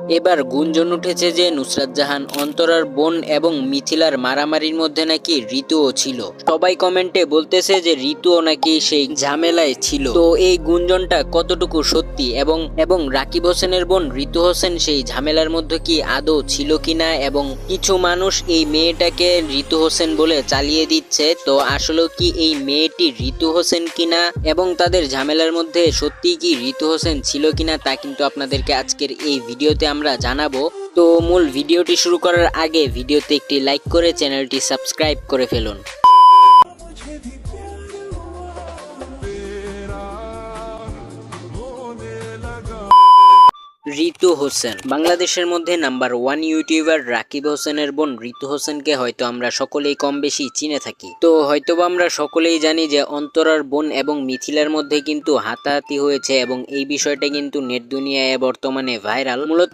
এবার গুঞ্জন উঠেছে যে নুসরাত জাহান, অন্তরার বোন এবং মিথিলার মারামারির মধ্যে নাকি ঋতুও ছিল। সবাই কমেন্টে বলতেছে যে ঋতুও নাকি সেই ঝামেলায় ছিল। তো এই গুঞ্জনটা কতটুকু সত্যি এবং এবং রাকিব হোসেনের বোন ঋতু হোসেন সেই ঝামেলার মধ্যে কি আদৌ ছিল কিনা, এবং কিছু মানুষ এই মেয়েটাকে ঋতু হোসেন বলে চালিয়ে দিচ্ছে। তো আসলেও কি এই মেয়েটি ঋতু হোসেন কিনা এবং তাদের ঝামেলার মধ্যে সত্যি কি ঋতু হোসেন ছিল কিনা তা কিন্তু আপনাদেরকে আজকের এই ভিডিওতে আমরা জানাবো। তো মূল ভিডিওটি শুরু করার আগে ভিডিওতে একটি লাইক করে চ্যানেলটি সাবস্ক্রাইব করে ফেলুন। ঋতু হোসেন বাংলাদেশের মধ্যে নাম্বার 1 ইউটিউবার রাকিব হোসেনের বোন ঋতু হোসেনকে হয়তো আমরা সকলেই কম বেশি চিনে থাকি। তো হয়তোবা আমরা সকলেই জানি যে অন্তরার বোন এবং মিথিলার মধ্যে কিন্তু হাতাহাতি হয়েছে এবং এই বিষয়টা কিন্তু নেট দুনিয়ায় বর্তমানে ভাইরাল। মূলত